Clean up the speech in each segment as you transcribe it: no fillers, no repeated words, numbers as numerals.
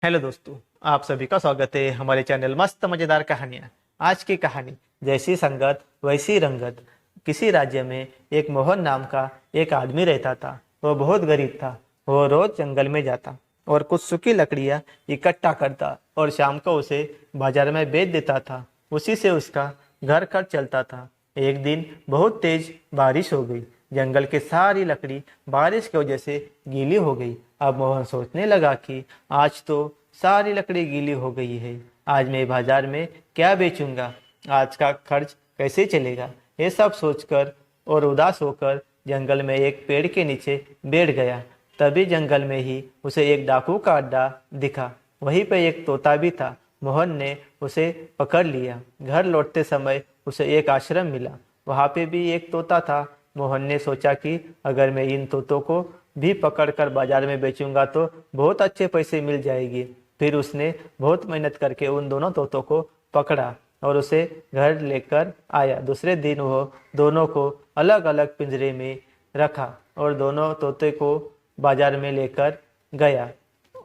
Hello दोस्तों, आप सभी का स्वागत है हमारे चैनल मस्त मजेदार कहानियाँ। आज की कहानी जैसी संगत वैसी रंगत। किसी राज्य में एक मोहन नाम का एक आदमी रहता था। वो बहुत गरीब था। वो रोज जंगल में जाता और कुछ सूखी लकड़ियाँ इकट्ठा करता और शाम को उसे बाजार में बेच देता था। उसी से उसका घर खर्च चलता था। एक दिन बहुत तेज बारिश हो गई। जंगल की सारी लकड़ी बारिश की वजह से गीली हो गई। अब मोहन सोचने लगा कि आज तो सारी लकड़ी गीली हो गई है। आज मैं बाजार में क्या बेचूंगा? आज का खर्च कैसे चलेगा? ये सब सोचकर और उदास होकर जंगल में एक पेड़ के नीचे बैठ गया। तभी जंगल में ही उसे एक डाकू का अड्डा दिखा। वहीं पे एक तोता भी था। मोहन ने उसे पकड़ लिया। घर लौटते समय उसे एक आश्रम मिला। वहाँ पे भी एक तोता था। मोहन ने सोचा कि अगर मैं इन तोतों को भी पकड़कर बाजार में बेचूंगा तो बहुत अच्छे पैसे मिल जाएंगे। फिर उसने बहुत मेहनत करके उन दोनों तोतों को पकड़ा और उसे घर लेकर आया। दूसरे दिन वो दोनों को अलग अलग पिंजरे में रखा और दोनों तोते को बाजार में लेकर गया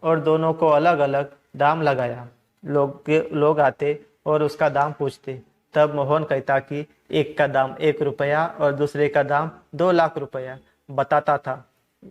और दोनों को अलग अलग दाम लगाया। लोग आते और उसका दाम पूछते। तब मोहन कहता कि एक का दाम 1 रुपया और दूसरे का दाम 2 लाख रुपया बताता था।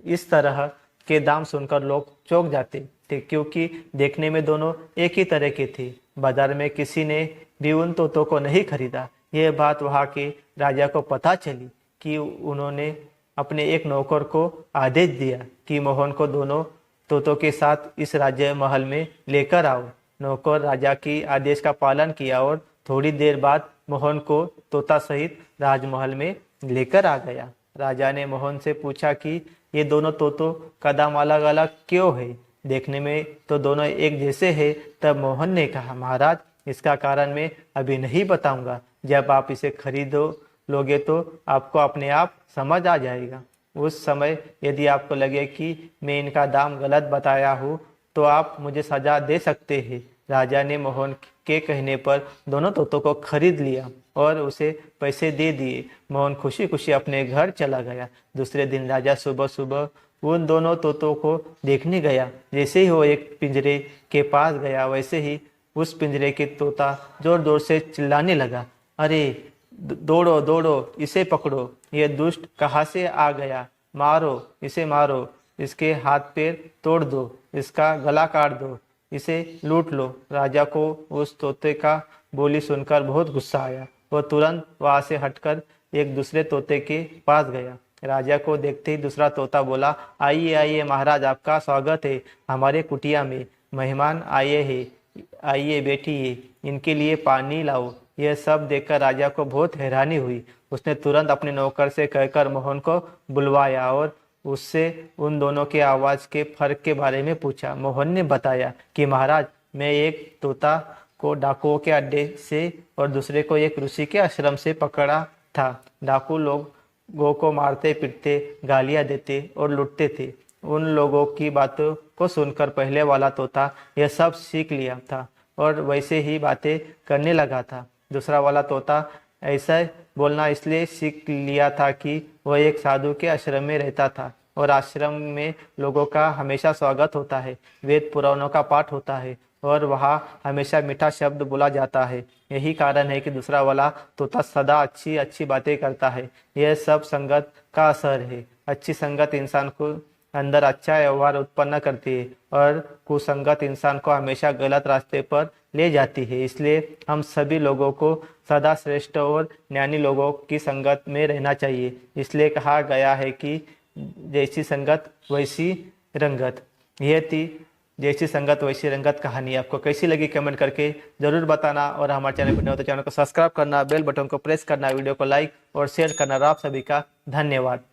इस तरह के दाम सुनकर लोग चौंक जाते थे, क्योंकि देखने में दोनों एक ही तरह के थे। बाजार में किसी ने भी उन तोतों को नहीं खरीदा। यह बात वहाँ के राजा को पता चली कि उन्होंने अपने एक नौकर को आदेश दिया कि मोहन को दोनों तोतों के साथ इस राज्य महल में लेकर आओ। नौकर राजा की आदेश का पालन किया और थोड़ी देर बाद मोहन को तोता सहित राजमहल में लेकर आ गया। राजा ने मोहन से पूछा कि ये दोनों तोतों का दाम अलग अलग क्यों है? देखने में तो दोनों एक जैसे हैं। तब मोहन ने कहा, महाराज, इसका कारण मैं अभी नहीं बताऊंगा। जब आप इसे खरीदो लोगे तो आपको अपने आप समझ आ जाएगा। उस समय यदि आपको लगे कि मैं इनका दाम गलत बताया हूँ तो आप मुझे सजा दे सकते हैं। राजा ने मोहन के कहने पर दोनों तोतों को खरीद लिया और उसे पैसे दे दिए। मोहन खुशी खुशी अपने घर चला गया। दूसरे दिन राजा सुबह सुबह उन दोनों तोतों को देखने गया। जैसे ही वो एक पिंजरे के पास गया, वैसे ही उस पिंजरे के तोता जोर जोर से चिल्लाने लगा, अरे दौड़ो दौड़ो, इसे पकड़ो, ये दुष्ट कहाँ से आ गया? मारो, इसे मारो, इसके हाथ पैर तोड़ दो, इसका गला काट दो, इसे लूट लो। राजा को उस तोते का बोली सुनकर बहुत गुस्सा आया। वह तुरंत वहां से हटकर एक दूसरे तोते के पास गया। राजा को देखते ही दूसरा तोता बोला, आइए आइए महाराज, आपका स्वागत है हमारे कुटिया में। मेहमान आए हैं, आइए बैठिए, इनके लिए पानी लाओ। यह सब देखकर राजा को बहुत हैरानी हुई। उसने तुरंत अपने नौकर से कहकर मोहन को बुलवाया और उससे उन दोनों के आवाज के फर्क के बारे में पूछा। मोहन ने बताया कि महाराज, मैं एक तोता को डाकुओं के अड्डे से और दूसरे को एक ऋषि के आश्रम से पकड़ा था। डाकू लोगों को मारते पीटते, गालियां देते और लूटते थे। उन लोगों की बातों को सुनकर पहले वाला तोता यह सब सीख लिया था और वैसे ही बातें करने लगा था। दूसरा वाला तोता ऐसा बोलना इसलिए सीख लिया था कि वह एक साधु के आश्रम में रहता था और आश्रम में लोगों का हमेशा स्वागत होता है, वेद पुराणों का पाठ होता है और वहाँ हमेशा मीठा शब्द बोला जाता है। यही कारण है कि दूसरा वाला तोता सदा अच्छी अच्छी बातें करता है। यह सब संगत का असर है। अच्छी संगत इंसान को अंदर अच्छा व्यवहार उत्पन्न करती है और कुसंगत इंसान को हमेशा गलत रास्ते पर ले जाती है। इसलिए हम सभी लोगों को सदा श्रेष्ठ और ज्ञानी लोगों की संगत में रहना चाहिए। इसलिए कहा गया है कि जैसी संगत वैसी रंगत। यह थी जैसी संगत वैसी रंगत कहानी। आपको कैसी लगी कमेंट करके जरूर बताना और हमारे चैनल पर नए हो तो चैनल को सब्सक्राइब करना, बेल बटन को प्रेस करना, वीडियो को लाइक और शेयर करना। और आप सभी का धन्यवाद।